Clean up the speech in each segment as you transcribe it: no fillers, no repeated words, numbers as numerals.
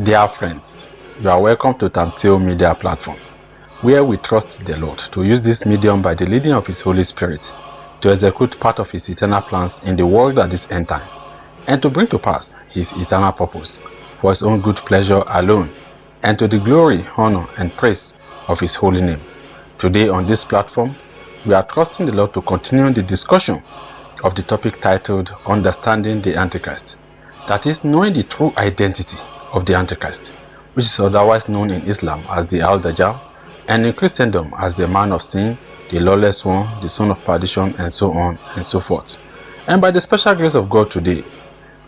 Dear friends, you are welcome to Tamseo Media Platform, where we trust the Lord to use this medium by the leading of His Holy Spirit to execute part of His eternal plans in the world at this end time, and to bring to pass His eternal purpose for His own good pleasure alone, and to the glory, honor, and praise of His holy name. Today on this platform, we are trusting the Lord to continue the discussion of the topic titled Understanding the Antichrist, that is, knowing the true identity of the Antichrist, which is otherwise known in Islam as the Al-Dajjal, and in Christendom as the man of sin, the lawless one, the son of perdition, and so on and so forth. And by the special grace of God today,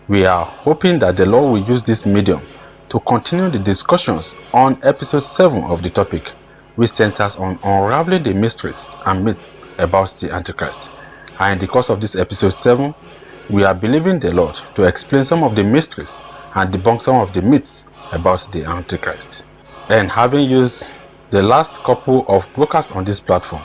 we are hoping that the Lord will use this medium to continue the discussions on episode 7 of the topic, which centers on unraveling the mysteries and myths about the Antichrist. And in the course of this episode 7, we are believing the Lord to explain some of the mysteries and debunk some of the myths about the Antichrist. And having used the last couple of broadcasts on this platform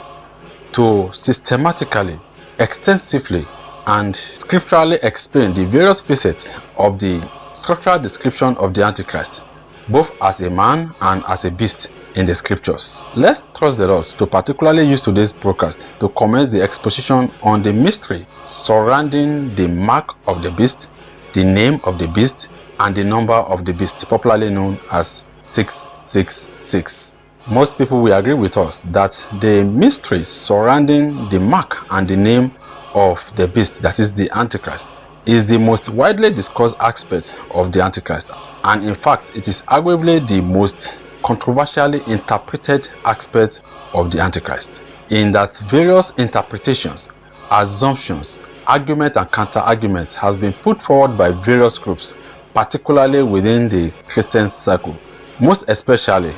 to systematically, extensively, and scripturally explain the various facets of the structural description of the Antichrist, both as a man and as a beast in the scriptures, let's trust the Lord to particularly use today's broadcast to commence the exposition on the mystery surrounding the mark of the beast, the name of the beast, and the number of the beast, popularly known as 666. Most people will agree with us that the mysteries surrounding the mark and the name of the beast, that is the Antichrist, is the most widely discussed aspect of the Antichrist, and in fact it is arguably the most controversially interpreted aspects of the Antichrist, in that various interpretations, assumptions, arguments and counter-arguments has been put forward by various groups, particularly within the Christian circle, most especially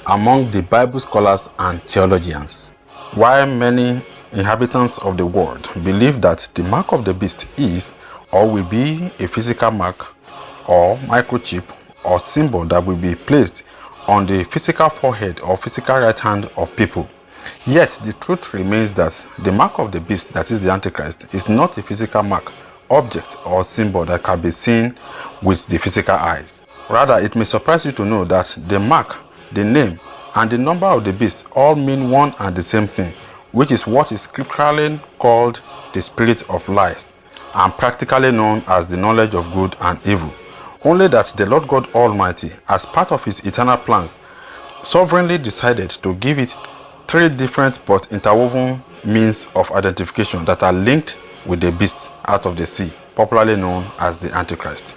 among the Bible scholars and theologians. While many inhabitants of the world believe that the mark of the beast is or will be a physical mark or microchip or symbol that will be placed on the physical forehead or physical right hand of people, yet the truth remains that the mark of the beast, that is the Antichrist, is not a physical mark, object, or symbol that can be seen with the physical eyes. Rather, it may surprise you to know that the mark, the name, and the number of the beast all mean one and the same thing, which is what is scripturally called the spirit of lies, and practically known as the knowledge of good and evil. Only that the Lord God Almighty, as part of His eternal plans, sovereignly decided to give it three different but interwoven means of identification that are linked with the beast out of the sea, popularly known as the Antichrist.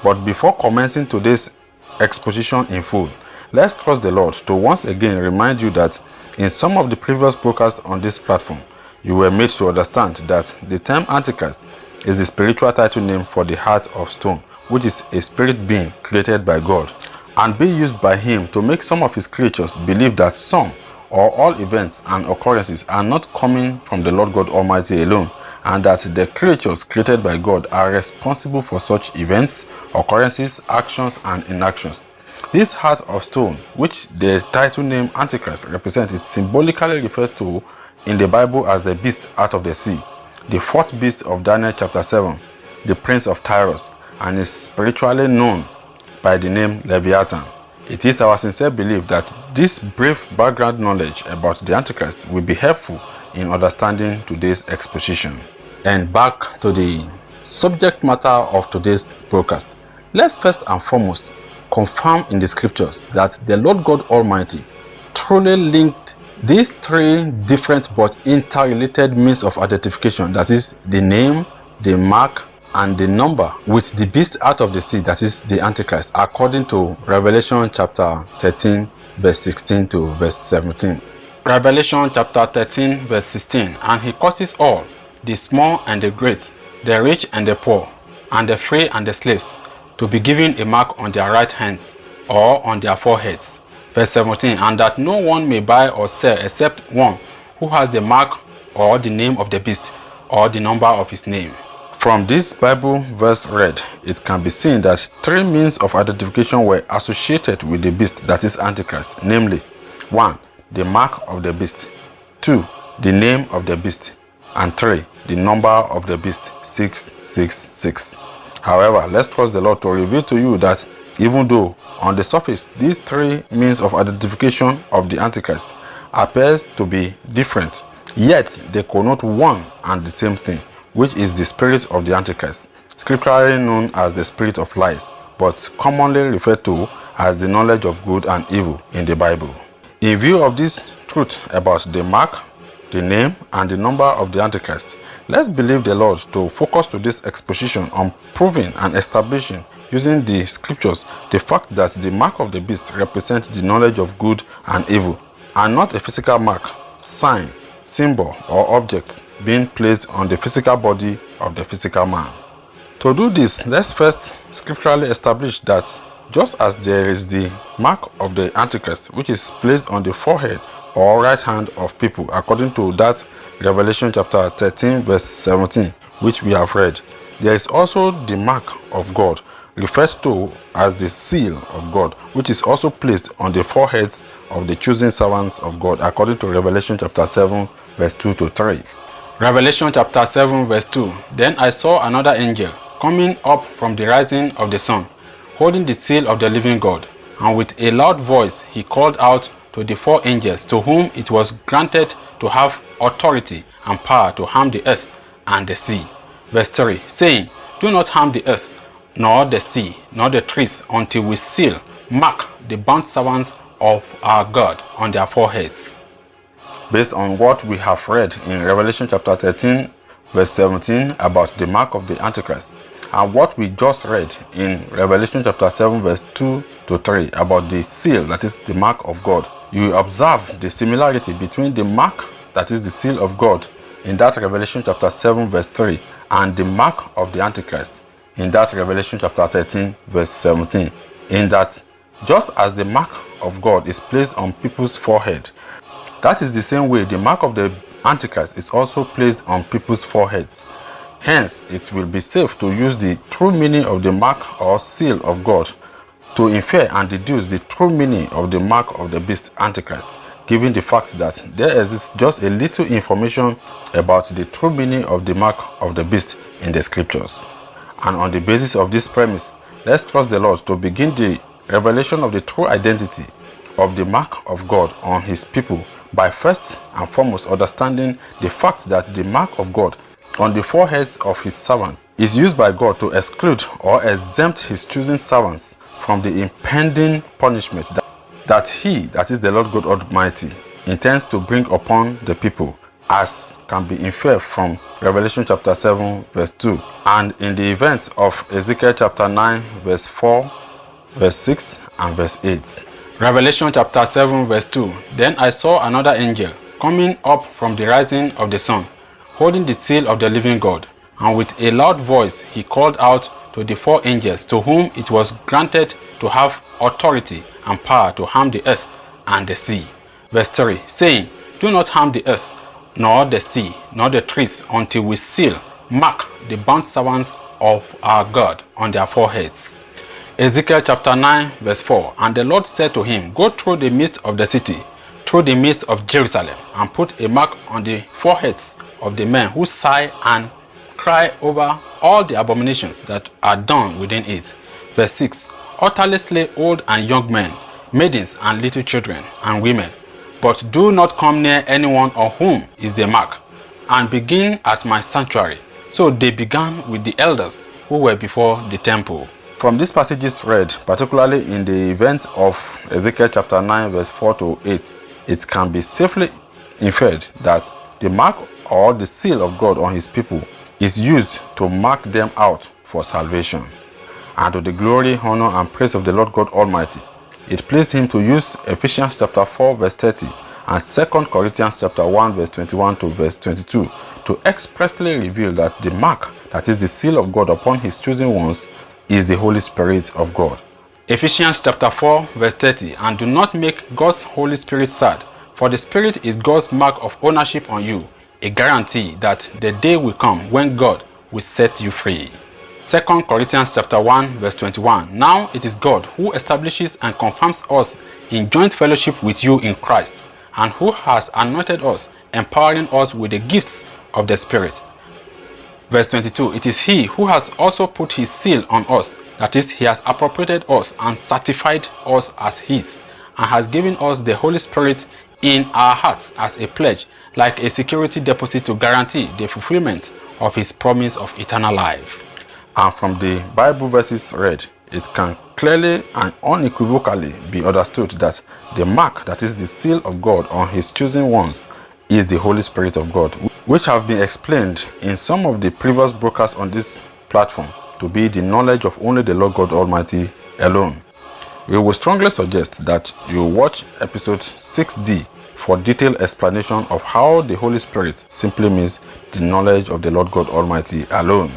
But before commencing today's exposition in full, let's trust the Lord to once again remind you that in some of the previous broadcasts on this platform, you were made to understand that the term Antichrist is the spiritual title name for the heart of stone, which is a spirit being created by God, and be used by Him to make some of His creatures believe that some or all events and occurrences are not coming from the Lord God Almighty alone, and that the creatures created by God are responsible for such events, occurrences, actions, and inactions. This heart of stone, which the title name Antichrist represents, is symbolically referred to in the Bible as the beast out of the sea, the fourth beast of Daniel chapter 7, the prince of Tyros, and is spiritually known by the name Leviathan. It is our sincere belief that this brief background knowledge about the Antichrist will be helpful in understanding today's exposition. And back to the subject matter of today's broadcast. Let's first and foremost confirm in the scriptures that the Lord God Almighty truly linked these three different but interrelated means of identification, that is the name, the mark, and the number, with the beast out of the sea, that is the Antichrist, according to Revelation chapter 13 verse 16 to verse 17. Revelation chapter 13 verse 16, and He causes all, the small and the great, the rich and the poor, and the free and the slaves, to be given a mark on their right hands or on their foreheads. Verse 17, and that no one may buy or sell except one who has the mark or the name of the beast or the number of his name. From this Bible verse read, it can be seen that three means of identification were associated with the beast, that is Antichrist, namely 1. The mark of the beast, 2. The name of the beast, and 3. The number of the beast, 666. However, let's trust the Lord to reveal to you that even though On the surface, these three means of identification of the Antichrist appears to be different, yet they connote one and the same thing, which is the spirit of the Antichrist, scripturally known as the spirit of lies, but commonly referred to as the knowledge of good and evil in the Bible. In view of this truth about the mark, the name, and the number of the Antichrist, let's believe the Lord to focus to this exposition on proving and establishing using the scriptures the fact that the mark of the beast represents the knowledge of good and evil, and not a physical mark, sign, symbol, or object being placed on the physical body of the physical man. To do this, let's first scripturally establish that just as there is the mark of the Antichrist, which is placed on the forehead or right hand of people, according to that Revelation chapter 13 verse 17, which we have read, there is also the mark of God, referred to as the seal of God, which is also placed on the foreheads of the chosen servants of God, according to Revelation chapter 7 verse 2 to 3. Revelation chapter 7 verse 2, Then I saw another angel coming up from the rising of the sun, holding the seal of the living God, and with a loud voice he called out to the four angels to whom it was granted to have authority and power to harm the earth and the sea. Verse 3, saying, Do not harm the earth, nor the sea, nor the trees, until we seal, mark the bond servants of our God on their foreheads. Based on what we have read in Revelation chapter 13 verse 17 about the mark of the Antichrist, and what we just read in Revelation chapter 7 verse 2 to 3 about the seal, that is the mark of God, you observe the similarity between the mark, that is the seal of God, in that Revelation chapter 7 verse 3, and the mark of the Antichrist in that Revelation chapter 13 verse 17, in that just as the mark of God is placed on people's forehead, that is the same way the mark of the Antichrist is also placed on people's foreheads. Hence, it will be safe to use the true meaning of the mark or seal of God to infer and deduce the true meaning of the mark of the beast Antichrist, given the fact that there exists just a little information about the true meaning of the mark of the beast in the scriptures. And on the basis of this premise, let's trust the Lord to begin the revelation of the true identity of the mark of God on his people by first and foremost understanding the fact that the mark of God on the foreheads of his servants is used by God to exclude or exempt his chosen servants from the impending punishment that he, that is the Lord God Almighty, intends to bring upon the people, as can be inferred from Revelation chapter 7 verse 2, and in the events of Ezekiel chapter 9 verse 4, verse 6, and verse 8. Revelation chapter 7 verse 2, Then I saw another angel coming up from the rising of the sun, holding the seal of the living God, and with a loud voice he called out to the four angels to whom it was granted to have authority and power to harm the earth and the sea. Verse 3, saying, Do not harm the earth, nor the sea, nor the trees, until we seal, mark the bond servants of our God on their foreheads. Ezekiel chapter 9 verse 4, And the Lord said to him, Go through the midst of the city, through the midst of Jerusalem, and put a mark on the foreheads of the men who sigh and cry over all the abominations that are done within it. Verse 6, Utterly slay old and young men, maidens and little children and women, but do not come near anyone on whom is the mark, and begin at my sanctuary. So they began with the elders who were before the temple. From these passages read, particularly in the event of Ezekiel chapter 9 verse 4 to 8, it can be safely inferred that the mark or the seal of God on his people is used to mark them out for salvation. And to the glory, honor, and praise of the Lord God Almighty, it pleased him to use Ephesians chapter 4 verse 30 and 2 Corinthians chapter 1 verse 21 to verse 22 to expressly reveal that the mark, that is the seal of God upon his chosen ones, is the Holy Spirit of God. Ephesians chapter 4 verse 30, And do not make God's Holy Spirit sad, for the Spirit is God's mark of ownership on you, a guarantee that the day will come when God will set you free. 2 Corinthians chapter 1 verse 21, Now it is God who establishes and confirms us in joint fellowship with you in Christ, and who has anointed us, empowering us with the gifts of the Spirit. Verse 22, It is he who has also put his seal on us, That is, he has appropriated us and certified us as his, and has given us the Holy Spirit in our hearts as a pledge, like a security deposit to guarantee the fulfillment of his promise of eternal life. And from the Bible verses read, it can clearly and unequivocally be understood that the mark, that is the seal of God on his chosen ones, is the Holy Spirit of God, which have been explained in some of the previous broadcasts on this platform to be the knowledge of only the Lord God Almighty alone. We will strongly suggest that you watch episode 6D for detailed explanation of how the Holy Spirit simply means the knowledge of the Lord God Almighty alone.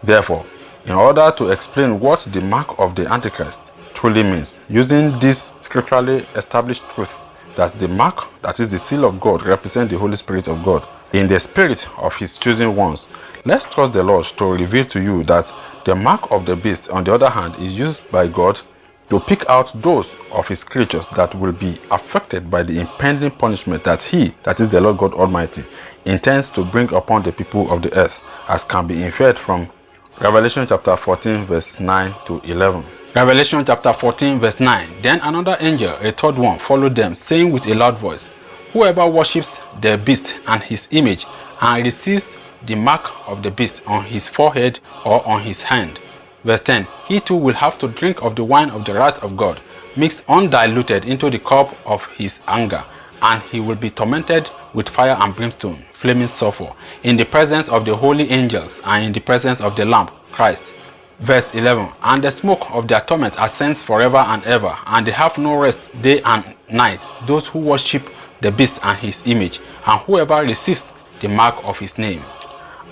Therefore, in order to explain what the mark of the Antichrist truly means, using this scripturally established truth that the mark, that is the seal of God, represents the Holy Spirit of God in the spirit of his chosen ones, let's trust the Lord to reveal to you that the mark of the beast, on the other hand, is used by God to pick out those of his creatures that will be affected by the impending punishment that he, that is the Lord God Almighty, intends to bring upon the people of the earth, as can be inferred from Revelation chapter 14 verse 9 to 11. Revelation chapter 14 verse 9. Then another angel, a third one, followed them, saying with a loud voice, whoever worships the beast and his image, and receives the mark of the beast on his forehead or on his hand. Verse 10. He too will have to drink of the wine of the wrath of God, mixed undiluted into the cup of his anger, and he will be tormented with fire and brimstone, flaming sulfur, in the presence of the holy angels and in the presence of the Lamb, Christ. Verse 11. And the smoke of their torment ascends forever and ever, and they have no rest day and night, those who worship the beast and his image, and whoever receives the mark of his name.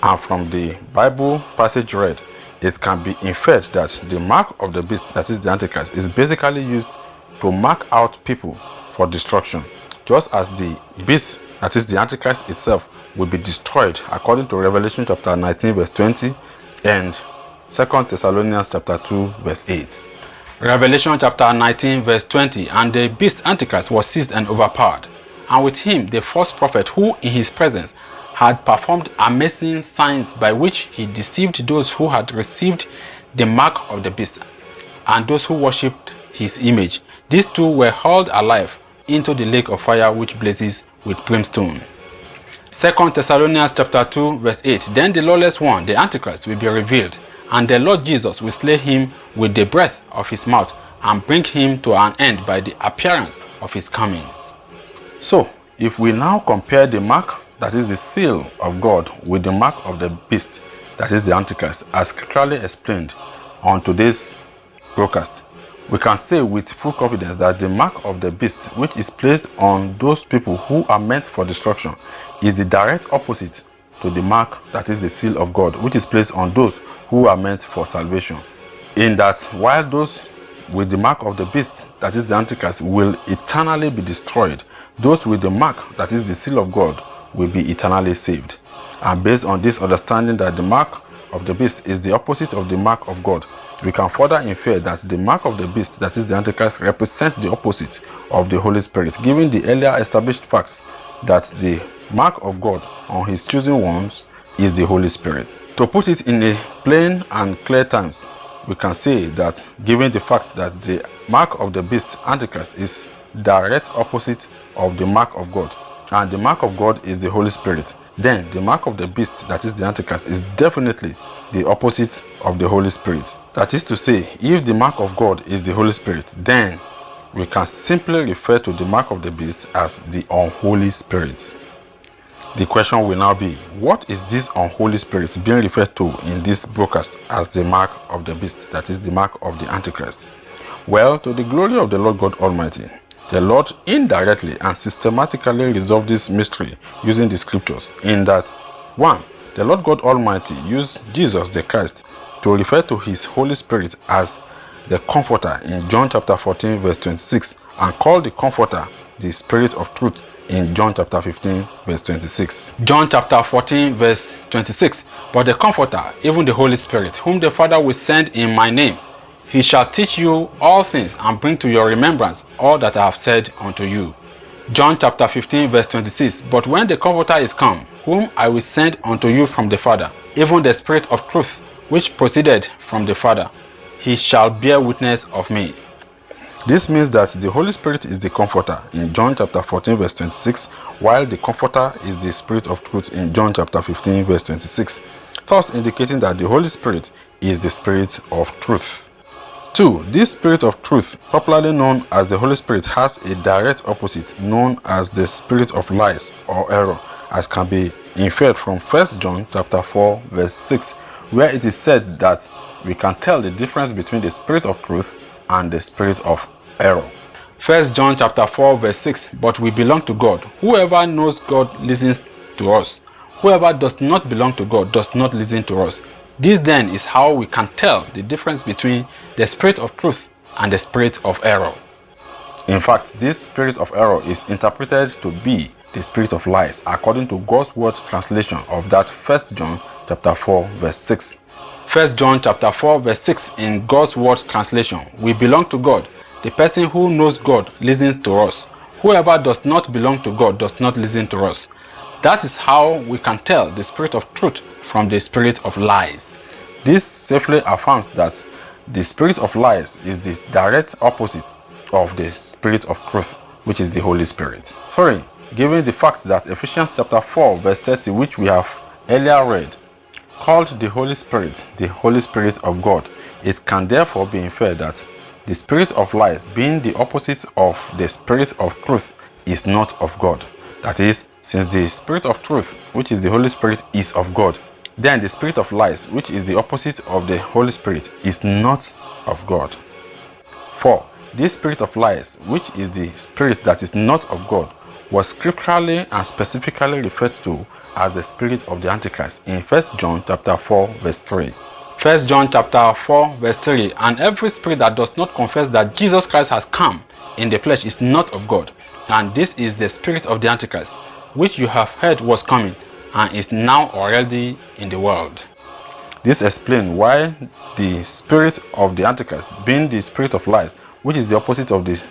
And from the Bible passage read, it can be inferred that the mark of the beast, that is the Antichrist, is basically used to mark out people for destruction, just as the beast, that is the Antichrist itself, will be destroyed according to Revelation chapter 19 verse 20 and 2 Thessalonians chapter 2 verse 8. Revelation chapter 19 verse 20. And the beast Antichrist was seized and overpowered, and with him the false prophet, who in his presence had performed amazing signs by which he deceived those who had received the mark of the beast and those who worshipped his image. These two were hauled alive into the lake of fire which blazes with brimstone. 2 Thessalonians chapter 2 verse 8. Then the lawless one, the Antichrist, will be revealed, and the Lord Jesus will slay him with the breath of his mouth and bring him to an end by the appearance of his coming. So, if we now compare the mark, that is the seal of God, with the mark of the beast, that is the Antichrist, as clearly explained on today's broadcast, we can say with full confidence that the mark of the beast, which is placed on those people who are meant for destruction, is the direct opposite to the mark, that is the seal of God, which is placed on those who are meant for salvation. In that, while those with the mark of the beast, that is the Antichrist, will eternally be destroyed, those with the mark, that is the seal of God, will be eternally saved. And based on this understanding that the mark of the beast is the opposite of the mark of God, we can further infer that the mark of the beast, that is the Antichrist, represents the opposite of the Holy Spirit, given the earlier established facts that the mark of God on his chosen ones is the Holy Spirit. To put it in a plain and clear terms, we can say that given the fact that the mark of the beast, Antichrist, is direct opposite of the mark of God, and the mark of God is the Holy Spirit, then the mark of the beast, that is the Antichrist, is definitely the opposite of the Holy Spirit. That is to say, if the mark of God is the Holy Spirit, then we can simply refer to the mark of the beast as the unholy spirit. The question will now be, what is this unholy spirit being referred to in this broadcast as the mark of the beast, that is the mark of the Antichrist? Well, to the glory of the Lord God Almighty, the Lord indirectly and systematically resolved this mystery using the scriptures, in that 1. The Lord God Almighty used Jesus the Christ to refer to his Holy Spirit as the Comforter in John chapter 14 verse 26, and called the Comforter the Spirit of Truth in John chapter 15 verse 26. John chapter 14 verse 26. But the Comforter, even the Holy Spirit, whom the Father will send in my name, he shall teach you all things and bring to your remembrance all that I have said unto you. John chapter 15 verse 26. But when the Comforter is come, whom I will send unto you from the Father, even the Spirit of truth, which proceeded from the Father, he shall bear witness of me. This means that the Holy Spirit is the Comforter in John chapter 14 verse 26, while the Comforter is the Spirit of truth in John chapter 15 verse 26, thus indicating that the Holy Spirit is the Spirit of truth. 2. This Spirit of truth, popularly known as the Holy Spirit, has a direct opposite known as the Spirit of lies or error, as can be inferred from 1 John chapter 4 verse 6, where it is said that we can tell the difference between the Spirit of truth and the spirit of error. 1 John chapter 4 verse 6, but we belong to God. Whoever knows God listens to us. Whoever does not belong to God does not listen to us. This then is how we can tell the difference between the spirit of truth and the spirit of error. In fact, this spirit of error is interpreted to be the spirit of lies according to God's word translation of that 1 John chapter 4 verse 6. 1 John chapter 4 verse 6 in God's word translation, we belong to God. The person who knows God listens to us. Whoever does not belong to God does not listen to us. That is how we can tell the spirit of truth from the spirit of lies. This safely affirms that the spirit of lies is the direct opposite of the spirit of truth, which is the Holy Spirit. 3. Given the fact that Ephesians chapter 4 verse 30, which we have earlier read, called the Holy Spirit of God, it can therefore be inferred that the spirit of lies, being the opposite of the spirit of truth, is not of God. That is, since the spirit of truth, which is the Holy Spirit, is of God, then the spirit of lies, which is the opposite of the Holy Spirit, is not of God. 4. This spirit of lies, which is the spirit that is not of God, was scripturally and specifically referred to as the spirit of the Antichrist in 1 John chapter 4 verse 3. 1 John chapter 4 verse 3, and every spirit that does not confess that Jesus Christ has come in the flesh is not of God, and this is the spirit of the Antichrist, which you have heard was coming and is now already in the world. This explains why the spirit of the Antichrist, being the spirit of lies, which is the opposite of the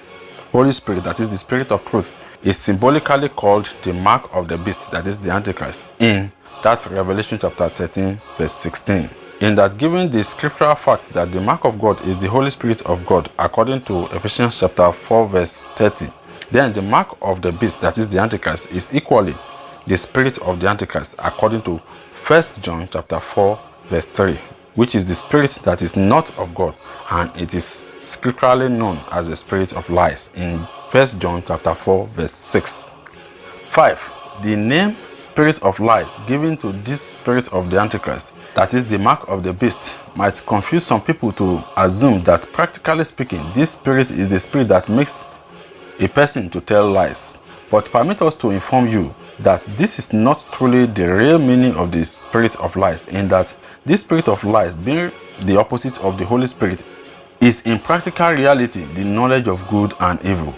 Holy Spirit, that is the spirit of truth, is symbolically called the mark of the beast, that is the Antichrist, in that Revelation chapter 13 verse 16. In that, given the scriptural fact that the mark of God is the Holy Spirit of God, according to Ephesians chapter 4 verse 30, then the mark of the beast, that is the Antichrist, is equally the spirit of the Antichrist, according to 1 John chapter 4 verse 3, which is the spirit that is not of God, and it is scripturally known as the spirit of lies in 1 John chapter 4 verse 6. 5. The name spirit of lies given to this spirit of the Antichrist, that is the mark of the beast, might confuse some people to assume that, practically speaking, this spirit is the spirit that makes a person to tell lies. But permit us to inform you that this is not truly the real meaning of the spirit of lies, in that this spirit of lies, being the opposite of the Holy Spirit, is in practical reality the knowledge of good and evil.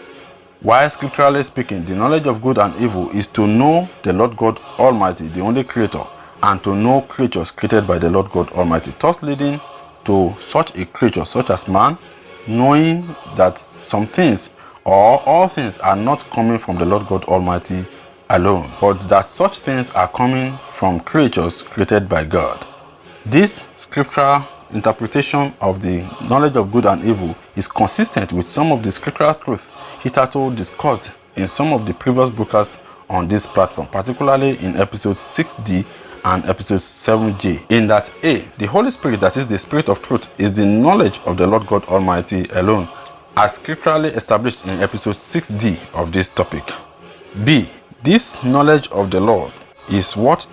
While scripturally speaking, the knowledge of good and evil is to know the Lord God Almighty, the only creator, and to know creatures created by the Lord God Almighty, thus leading to such a creature such as man, knowing that some things or all things are not coming from the Lord God Almighty alone, but that such things are coming from creatures created by God. This scriptural interpretation of the knowledge of good and evil is consistent with some of the scriptural truth hitherto discussed in some of the previous broadcasts on this platform, particularly in episode 6D and episode 7J, in that A, the Holy Spirit, that is the Spirit of truth, is the knowledge of the Lord God Almighty alone, as scripturally established in episode 6D of this topic. B, this knowledge of the Lord is what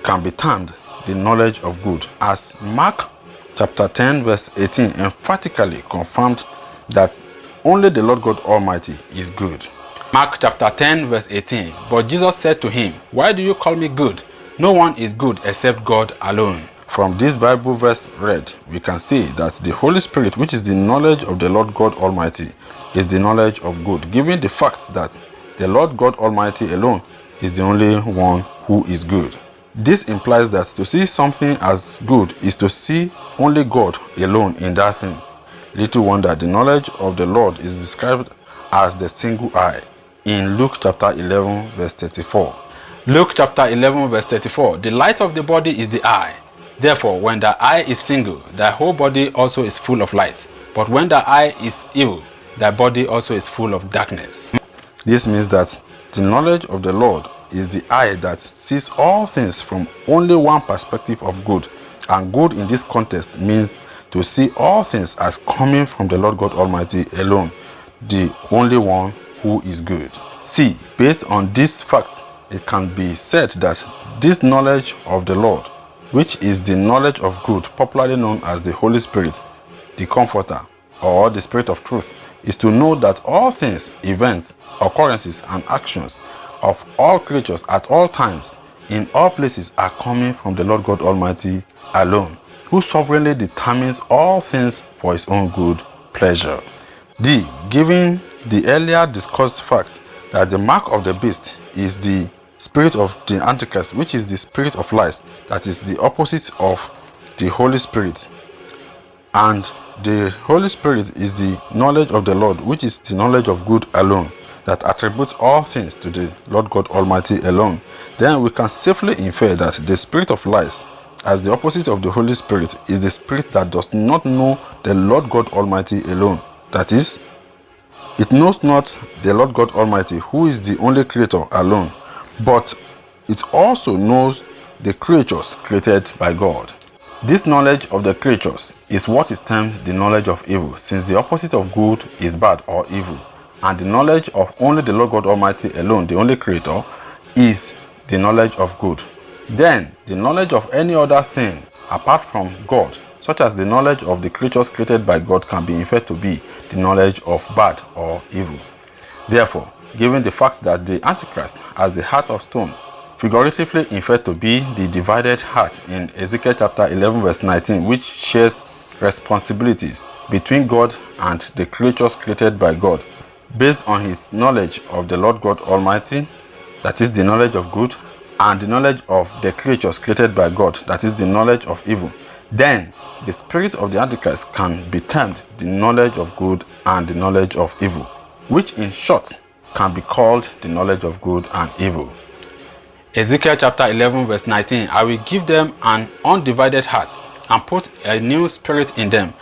can be termed the knowledge of good, as Mark chapter 10 verse 18 emphatically confirmed that only the Lord God Almighty is good. Mark chapter 10 verse 18, but Jesus said to him, why do you call me good? No one is good except God alone. From this Bible verse read, we can see that the Holy Spirit, which is the knowledge of the Lord God Almighty, is the knowledge of good, given the fact that the Lord God Almighty alone is the only one who is good. This implies that to see something as good is to see only God alone in that thing. Little wonder the knowledge of the Lord is described as the single eye in Luke chapter 11 verse 34. Luke chapter 11 verse 34, the light of the body is the eye. Therefore, when the eye is single, thy whole body also is full of light. But when the eye is evil, thy body also is full of darkness. This means that the knowledge of the Lord is the eye that sees all things from only one perspective of good. And good in this context means to see all things as coming from the Lord God Almighty alone, the only one who is good. See, based on this fact, it can be said that this knowledge of the Lord, which is the knowledge of good, popularly known as the Holy Spirit, the Comforter, or the Spirit of Truth, is to know that all things, events, occurrences, and actions of all creatures at all times, in all places, are coming from the Lord God Almighty alone, who sovereignly determines all things for his own good pleasure. D. Given the earlier discussed fact that the mark of the beast is the spirit of the Antichrist, which is the spirit of lies, that is the opposite of the Holy Spirit, and the Holy Spirit is the knowledge of the Lord, which is the knowledge of good alone, that attributes all things to the Lord God Almighty alone, then we can safely infer that the spirit of lies, as the opposite of the Holy Spirit, is the spirit that does not know the Lord God Almighty alone. That is, it knows not the Lord God Almighty, who is the only creator alone, but it also knows the creatures created by God. This knowledge of the creatures is what is termed the knowledge of evil, since the opposite of good is bad or evil, and the knowledge of only the Lord God Almighty alone, the only creator, is the knowledge of good. Then, the knowledge of any other thing apart from God, such as the knowledge of the creatures created by God, can be inferred to be the knowledge of bad or evil. Therefore, given the fact that the Antichrist has the heart of stone, figuratively inferred to be the divided heart in Ezekiel chapter 11 verse 19, which shares responsibilities between God and the creatures created by God, based on his knowledge of the Lord God Almighty, that is the knowledge of good, and the knowledge of the creatures created by God, that is the knowledge of evil, then the spirit of the Antichrist can be termed the knowledge of good and the knowledge of evil, which in short can be called the knowledge of good and evil. Ezekiel chapter 11 verse 19, I will give them an undivided heart and put a new spirit in them.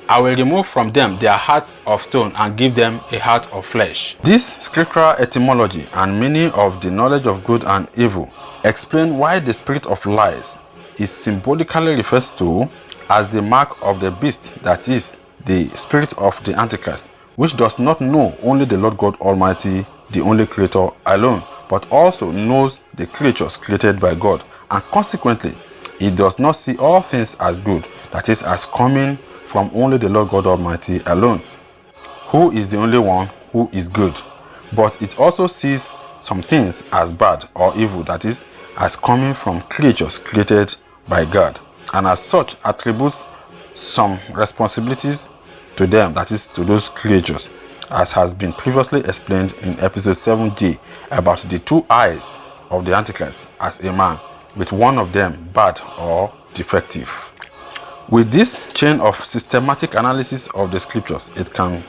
I will remove from them their hearts of stone and give them a heart of flesh. This scriptural etymology and meaning of the knowledge of good and evil explain why the spirit of lies is symbolically referred to as the mark of the beast, that is, the spirit of the Antichrist, which does not know only the Lord God Almighty, the only creator alone, but also knows the creatures created by God, and consequently, it does not see all things as good, that is, as coming from only the Lord God Almighty alone, who is the only one who is good. But it also sees some things as bad or evil, that is, as coming from creatures created by God, and as such attributes some responsibilities to them, that is, to those creatures, as has been previously explained in episode 7G about the two eyes of the Antichrist as a man, with one of them bad or defective. With this chain of systematic analysis of the scriptures, it can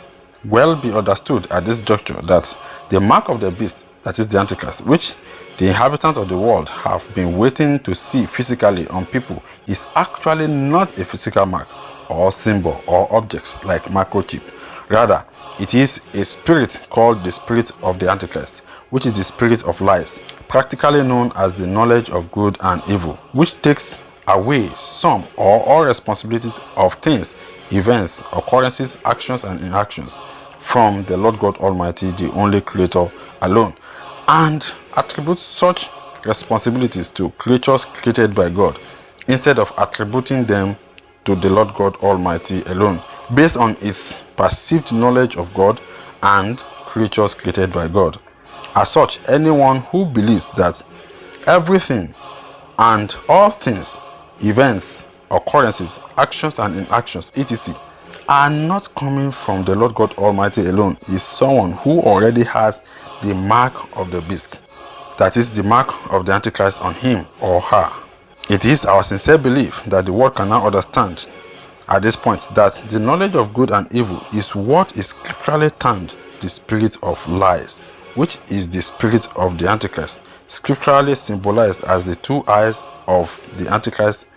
well be understood at this juncture that the mark of the beast, that is the Antichrist, which the inhabitants of the world have been waiting to see physically on people, is actually not a physical mark or symbol or object like microchip. Rather, it is a spirit called the spirit of the Antichrist, which is the spirit of lies, practically known as the knowledge of good and evil, which takes away some or all responsibilities of things, events, occurrences, actions, and inactions from the Lord God Almighty, the only creator alone, and attributes such responsibilities to creatures created by God, instead of attributing them to the Lord God Almighty alone, based on its perceived knowledge of God and creatures created by God. As such, anyone who believes that everything and all things, events, occurrences, actions and inactions, etc., are not coming from the Lord God Almighty alone is someone who already has the mark of the beast, that is, the mark of the Antichrist on him or her. It is our sincere belief that the world can now understand at this point that the knowledge of good and evil is what is scripturally termed the spirit of lies, which is the spirit of the Antichrist, scripturally symbolized as the two eyes of the Antichrist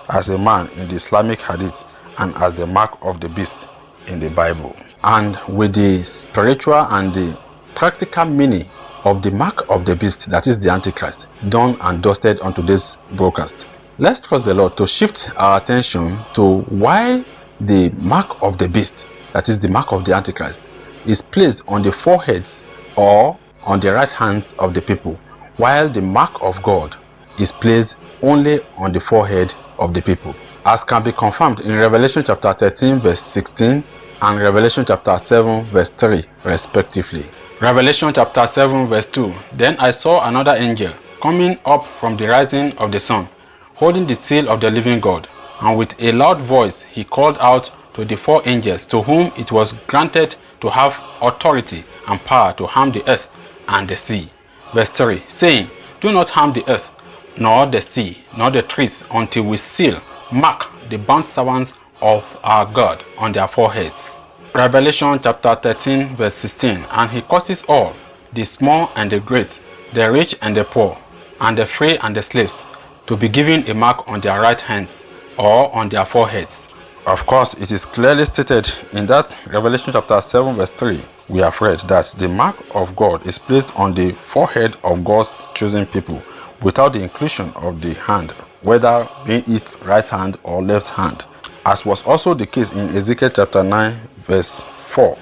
as a man in the Islamic Hadith and as the mark of the beast in the Bible. And with the spiritual and the practical meaning of the mark of the beast, that is the Antichrist, done and dusted on today's broadcast, let's trust the Lord to shift our attention to why the mark of the beast, that is the mark of the Antichrist, is placed on the foreheads or on the right hands of the people, while the mark of God is placed only on the forehead of the people, as can be confirmed in Revelation chapter 13 verse 16 and Revelation chapter 7 verse 3 respectively. Revelation chapter 7 verse 2, Then I saw another angel coming up from the rising of the sun, holding the seal of the living God, and with a loud voice he called out to the 4 angels to whom it was granted to have authority and power to harm the earth and the sea. Verse 3, saying, Do not harm the earth, nor the sea, nor the trees, until we seal, mark the bond servants of our God on their foreheads. Revelation chapter 13 verse 16, And he causes all, the small and the great, the rich and the poor, and the free and the slaves, to be given a mark on their right hands or on their foreheads. Of course, it is clearly stated in that Revelation chapter 7 verse 3, we have read that the mark of God is placed on the forehead of God's chosen people without the inclusion of the hand, whether being it right hand or left hand, as was also the case in Ezekiel chapter 9 verse 4.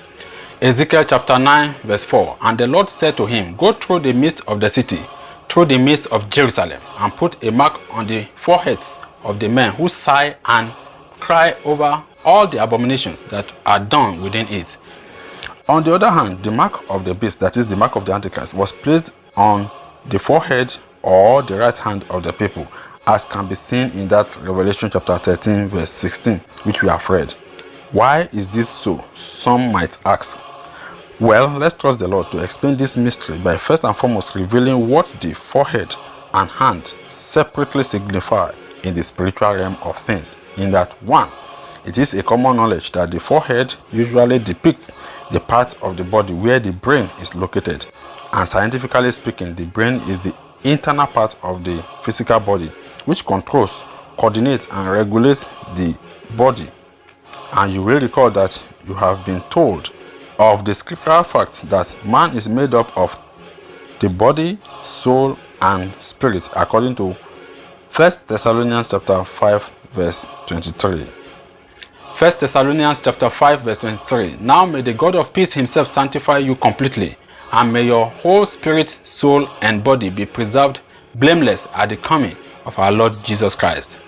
Ezekiel chapter 9 verse 4, And the Lord said to him, Go through the midst of the city, through the midst of Jerusalem, and put a mark on the foreheads of the men who sigh and cry over all the abominations that are done within it. On the other hand, the mark of the beast, that is the mark of the Antichrist, was placed on the forehead or the right hand of the people, as can be seen in that Revelation chapter 13 verse 16, which we have read. Why is this so? Some might ask. Well, let's trust the Lord to explain this mystery by first and foremost revealing what the forehead and hand separately signify in the spiritual realm of things. In that, 1, it is a common knowledge that the forehead usually depicts the part of the body where the brain is located, and scientifically speaking, the brain is the internal part of the physical body which controls, coordinates, and regulates the body. And you will recall that you have been told of the scriptural fact that man is made up of the body, soul, and spirit, according to 1 Thessalonians chapter 5 verse 23. 1 Thessalonians chapter 5 verse 23, Now may the God of peace himself sanctify you completely, and may your whole spirit, soul, and body be preserved blameless at the coming of our Lord Jesus Christ.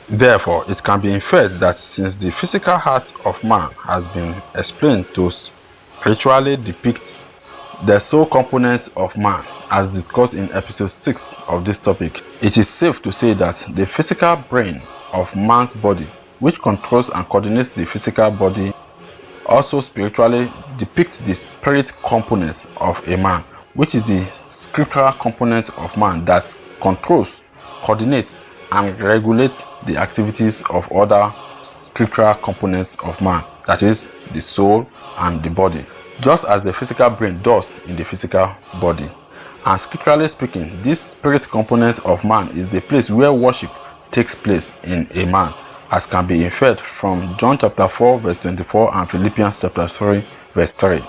Therefore, it can be inferred that since the physical heart of man has been explained to spiritually depict the soul components of man, as discussed in episode 6 of this topic, it is safe to say that the physical brain of man's body, which controls and coordinates the physical body, also spiritually depicts the spirit components of a man, which is the scriptural component of man that controls, coordinates, and regulates the activities of other scriptural components of man, that is, the soul and the body, just as the physical brain does in the physical body. And scripturally speaking, this spirit component of man is the place where worship takes place in a man, as can be inferred from John chapter 4 verse 24 and Philippians chapter 3 verse 3.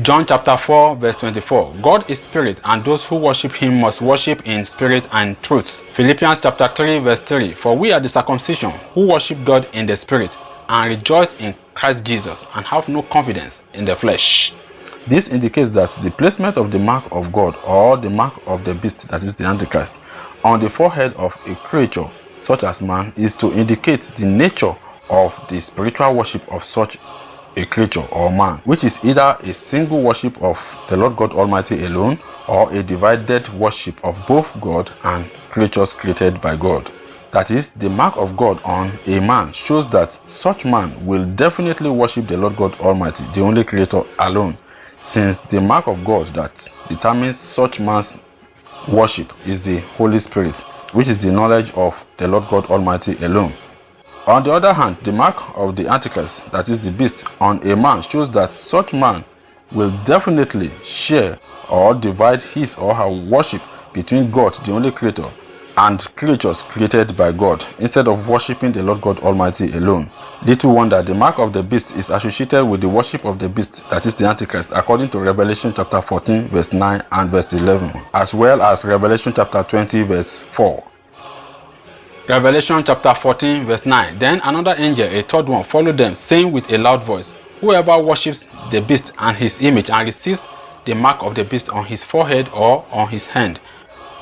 John chapter 4 verse 24, God is spirit, and those who worship him must worship in spirit and truth. Philippians chapter 3 verse 3, For we are the circumcision who worship God in the spirit, and rejoice in Christ Jesus, and have no confidence in the flesh. This indicates that the placement of the mark of God, or the mark of the beast, that is the Antichrist, on the forehead of a creature such as man is to indicate the nature of the spiritual worship of such a creature or man, which is either a single worship of the Lord God Almighty alone, or a divided worship of both God and creatures created by God. That is, the mark of God on a man shows that such man will definitely worship the Lord God Almighty, the only creator alone, since the mark of God that determines such man's worship is the Holy Spirit, which is the knowledge of the Lord God Almighty alone. On the other hand, the mark of the Antichrist, that is the beast, on a man shows that such man will definitely share or divide his or her worship between God, the only creator, and creatures created by God, instead of worshipping the Lord God Almighty alone. Little wonder the mark of the beast is associated with the worship of the beast, that is the Antichrist, according to Revelation chapter 14 verse 9 and verse 11, as well as Revelation chapter 20 verse 4. Revelation chapter 14 verse 9. Then another angel, a third one, followed them, saying with a loud voice, whoever worships the beast and his image and receives the mark of the beast on his forehead or on his hand.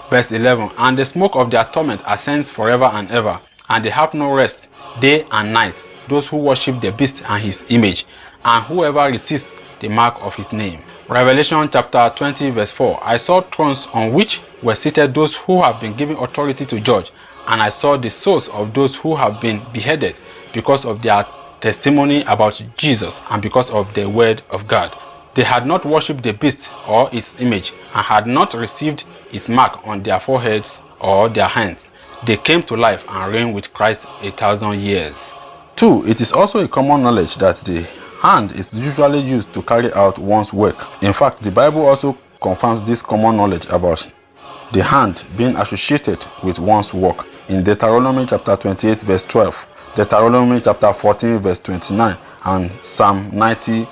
Verse 11. And the smoke of their torment ascends forever and ever, and they have no rest day and night, those who worship the beast and his image, and whoever receives the mark of his name. Revelation chapter 20 verse 4. I saw thrones on which were seated those who have been given authority to judge, and I saw the souls of those who have been beheaded because of their testimony about Jesus and because of the word of God. They had not worshipped the beast or its image, and had not received its mark on their foreheads or their hands. They came to life and reigned with Christ 1,000 years. 2. It is also a common knowledge that the hand is usually used to carry out one's work. In fact, the Bible also confirms this common knowledge about the hand being associated with one's work in Deuteronomy chapter 28 verse 12, Deuteronomy chapter 14 verse 29, and Psalm 90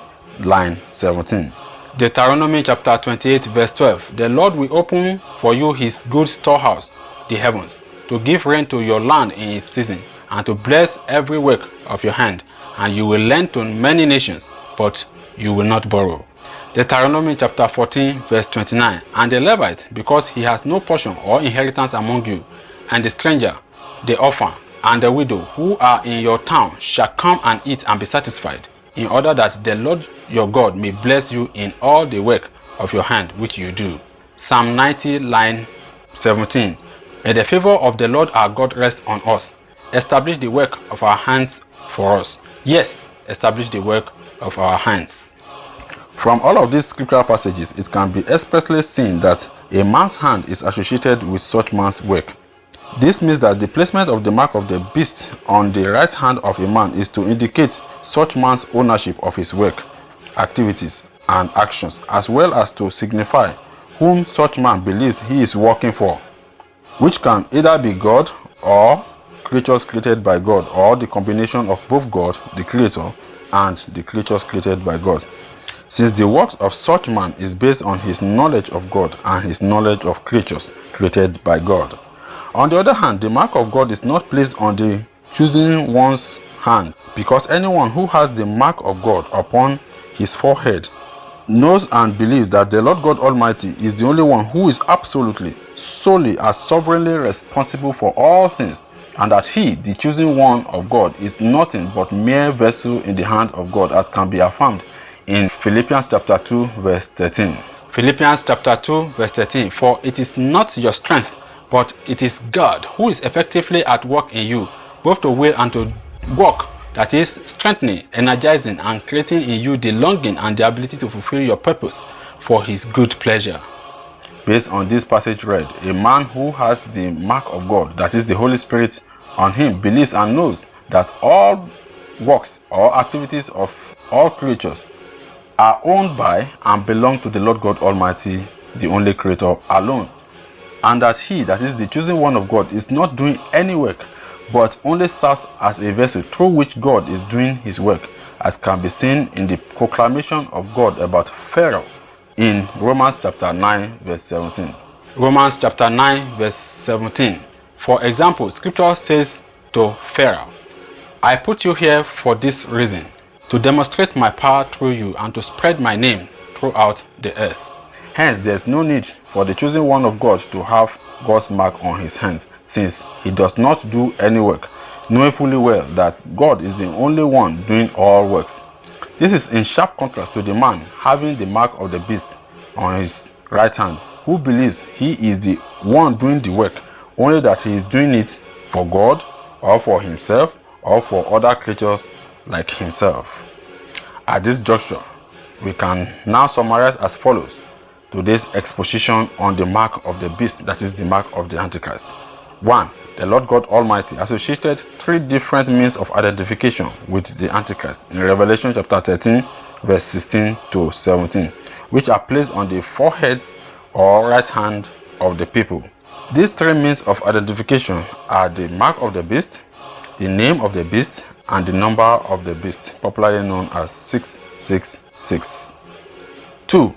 line 17. Deuteronomy chapter 28 verse 12. The Lord will open for you his good storehouse, the heavens, to give rain to your land in its season, and to bless every work of your hand, and you will lend to many nations, but you will not borrow. Deuteronomy chapter 14 verse 29. And the Levite, because he has no portion or inheritance among you, and the stranger, the orphan, and the widow who are in your town shall come and eat and be satisfied, in order that the Lord your God may bless you in all the work of your hand which you do. Psalm 90 line 17. May the favor of the Lord our God rest on us. Establish the work of our hands for us. Yes, establish the work of our hands. From all of these scriptural passages, it can be expressly seen that a man's hand is associated with such man's work. This means that the placement of the mark of the beast on the right hand of a man is to indicate such man's ownership of his work, activities, and actions, as well as to signify whom such man believes he is working for, which can either be God or creatures created by God, or the combination of both God, the creator, and the creatures created by God, since the works of such man is based on his knowledge of God and his knowledge of creatures created by God. On the other hand, the mark of God is not placed on the choosing one's hand, because anyone who has the mark of God upon his forehead knows and believes that the Lord God Almighty is the only one who is absolutely, solely, and sovereignly responsible for all things, and that he, the chosen one of God, is nothing but mere vessel in the hand of God, as can be affirmed in Philippians chapter 2 verse 13. Philippians chapter 2 verse 13. For it is not your strength, but it is God who is effectively at work in you, both to will and to work, that is, strengthening, energizing, and creating in you the longing and the ability to fulfill your purpose for his good pleasure. Based on this passage read, a man who has the mark of God, that is the Holy Spirit, on him believes and knows that all works or activities of all creatures are owned by and belong to the Lord God Almighty, the only creator alone, and that he, that is the chosen one of God, is not doing any work, but only serves as a vessel through which God is doing his work, as can be seen in the proclamation of God about Pharaoh in Romans chapter 9 verse 17. Romans chapter 9 verse 17. For example, scripture says to Pharaoh, I put you here for this reason, to demonstrate my power through you and to spread my name throughout the earth. Hence, there is no need for the chosen one of God to have God's mark on his hands, since he does not do any work, knowing fully well that God is the only one doing all works. This is in sharp contrast to the man having the mark of the beast on his right hand, who believes he is the one doing the work, only that he is doing it for God, or for himself, or for other creatures like himself. At this juncture, we can now summarize as follows today's exposition on the mark of the beast, that is the mark of the Antichrist. 1. The Lord God Almighty associated 3 different means of identification with the Antichrist in Revelation chapter 13 verse 16 to 17, which are placed on the foreheads or right hand of the people. These three means of identification are the mark of the beast, the name of the beast, and the number of the beast, popularly known as 666. 2.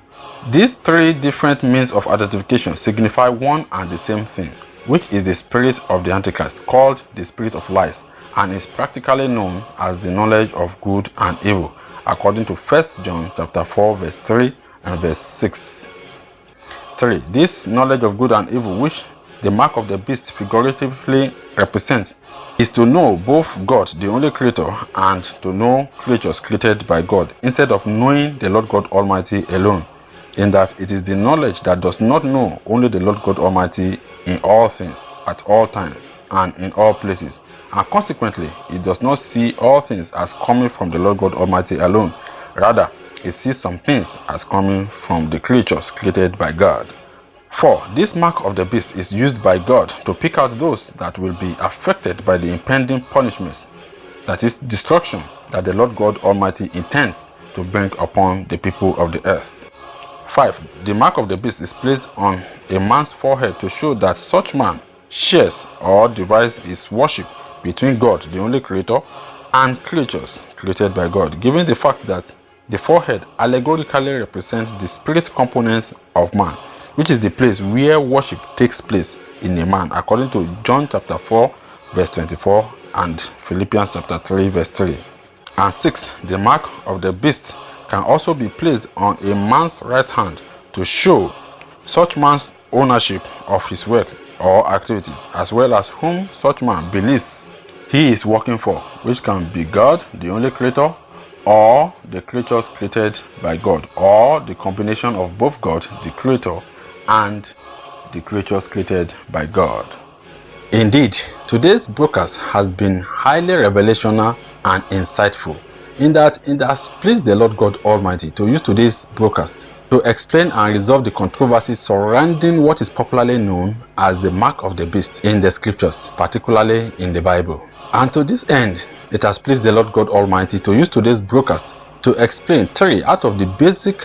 These three different means of identification signify one and the same thing, which is the spirit of the Antichrist, called the spirit of lies, and is practically known as the knowledge of good and evil, according to 1 John chapter 4, verse 3 and verse 6. 3. This knowledge of good and evil, which the mark of the beast figuratively represents, is to know both God, the only creator, and to know creatures created by God, instead of knowing the Lord God Almighty alone, in that it is the knowledge that does not know only the Lord God Almighty in all things, at all times, and in all places, and consequently, it does not see all things as coming from the Lord God Almighty alone. Rather, it sees some things as coming from the creatures created by God. 4. This mark of the beast is used by God to pick out those that will be affected by the impending punishments, that is, destruction, that the Lord God Almighty intends to bring upon the people of the earth. 5. The mark of the beast is placed on a man's forehead to show that such man shares or divides his worship between God, the only creator, and creatures created by God, given the fact that the forehead allegorically represents the spirit components of man, which is the place where worship takes place in a man, according to John chapter 4, verse 24, and Philippians chapter 3, verse 3. And 6. The mark of the beast can also be placed on a man's right hand to show such man's ownership of his work or activities, as well as whom such man believes he is working for, which can be God, the only creator, or the creatures created by God, or the combination of both God, the creator, and the creatures created by God. Indeed, today's broadcast has been highly revelational and insightful, in that it has pleased the Lord God Almighty to use today's broadcast to explain and resolve the controversy surrounding what is popularly known as the mark of the beast in the scriptures, particularly in the Bible. And to this end, it has pleased the Lord God Almighty to use today's broadcast to explain 3 out of the basic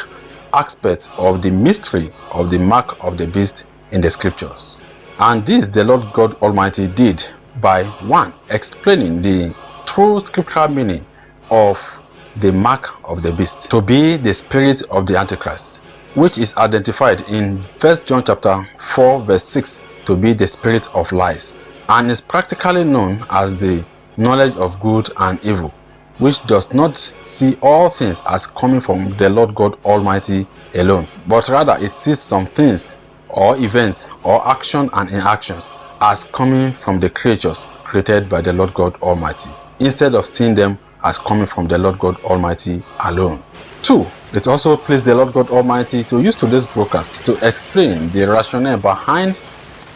aspects of the mystery of the mark of the beast in the scriptures. And this the Lord God Almighty did by 1. Explaining the true scriptural meaning of the mark of the beast to be the spirit of the Antichrist, which is identified in 1 John chapter 4, verse 6 to be the spirit of lies, and is practically known as the knowledge of good and evil, which does not see all things as coming from the Lord God Almighty alone, but rather it sees some things or events or action and inactions as coming from the creatures created by the Lord God Almighty, instead of seeing them as coming from the Lord God Almighty alone. 2. It also pleased the Lord God Almighty to use today's broadcast to explain the rationale behind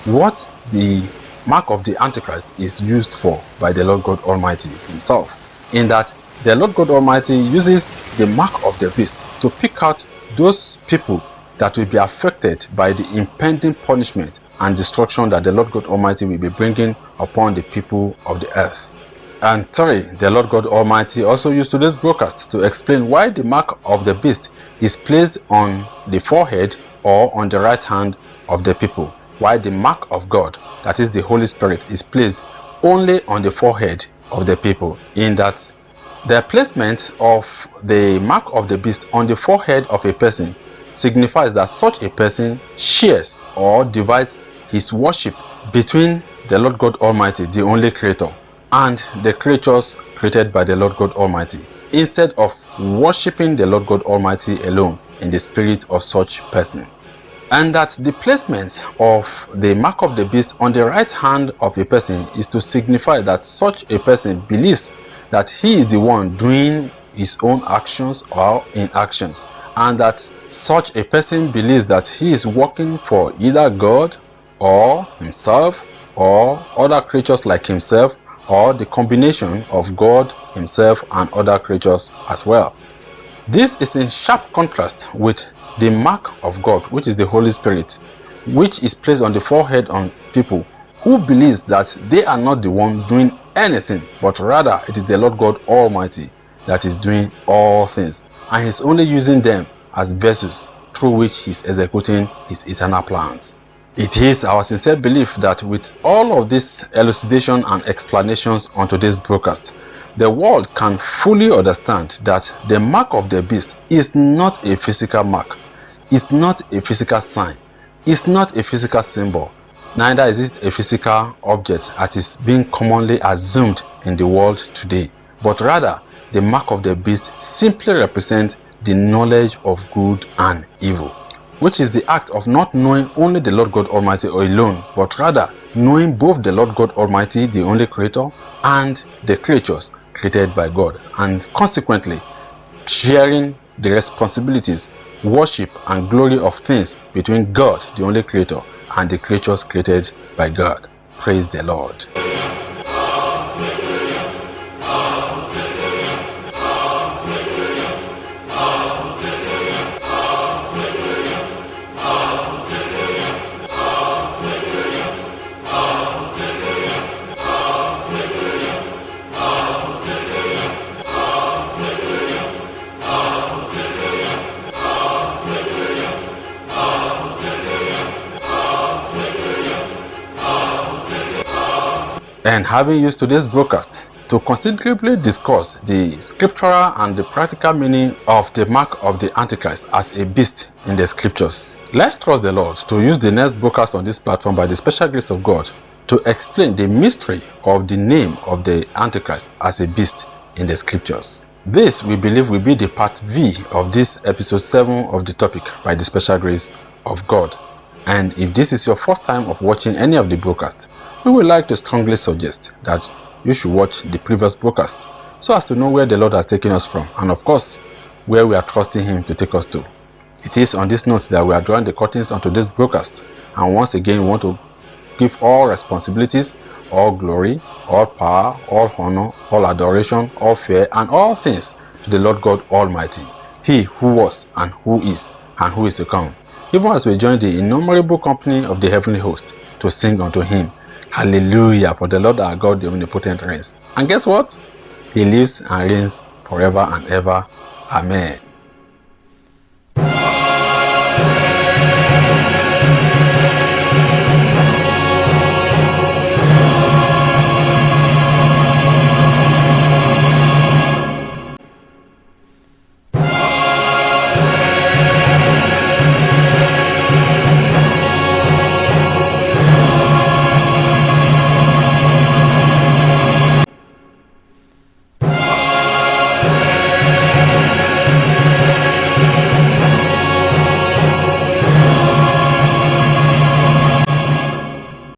what the mark of the Antichrist is used for by the Lord God Almighty himself, in that the Lord God Almighty uses the mark of the beast to pick out those people that will be affected by the impending punishment and destruction that the Lord God Almighty will be bringing upon the people of the earth. And 3. The Lord God Almighty also used today's broadcast to explain why the mark of the beast is placed on the forehead or on the right hand of the people, while the mark of God, that is the Holy Spirit, is placed only on the forehead of the people, in that the placement of the mark of the beast on the forehead of a person signifies that such a person shares or divides his worship between the Lord God Almighty, the only creator, and the creatures created by the Lord God Almighty, instead of worshipping the Lord God Almighty alone in the spirit of such person. And that the placement of the mark of the beast on the right hand of a person is to signify that such a person believes that he is the one doing his own actions or inactions, and that such a person believes that he is working for either God or himself or other creatures like himself, or the combination of God himself and other creatures as well. This is in sharp contrast with the mark of God, which is the Holy Spirit, which is placed on the forehead on people who believes that they are not the one doing anything, but rather it is the Lord God Almighty that is doing all things, and he's only using them as vessels through which he's executing his eternal plans. It is our sincere belief that with all of this elucidation and explanations on today's broadcast, the world can fully understand that the mark of the beast is not a physical mark, it's not a physical sign, it's not a physical symbol, neither is it a physical object as is being commonly assumed in the world today, but rather the mark of the beast simply represents the knowledge of good and evil, which is the act of not knowing only the Lord God Almighty alone, but rather knowing both the Lord God Almighty, the only creator, and the creatures created by God, and consequently sharing the responsibilities, worship, and glory of things between God, the only creator, and the creatures created by God. Praise the Lord. And having used today's broadcast to considerably discuss the scriptural and the practical meaning of the mark of the Antichrist as a beast in the scriptures, let's trust the Lord to use the next broadcast on this platform by the special grace of God to explain the mystery of the name of the Antichrist as a beast in the scriptures. This, we believe, will be the part V of this episode 7 of the topic by the special grace of God. And if this is your first time of watching any of the broadcasts, we would like to strongly suggest that you should watch the previous broadcasts so as to know where the Lord has taken us from, and of course, where we are trusting Him to take us to. It is on this note that we are drawing the curtains onto this broadcast, and once again we want to give all responsibilities, all glory, all power, all honor, all adoration, all fear, and all things to the Lord God Almighty, He who was and who is to come, even as we join the innumerable company of the heavenly host to sing unto Him, Hallelujah, for the Lord our God, the omnipotent reigns. And guess what? He lives and reigns forever and ever. Amen.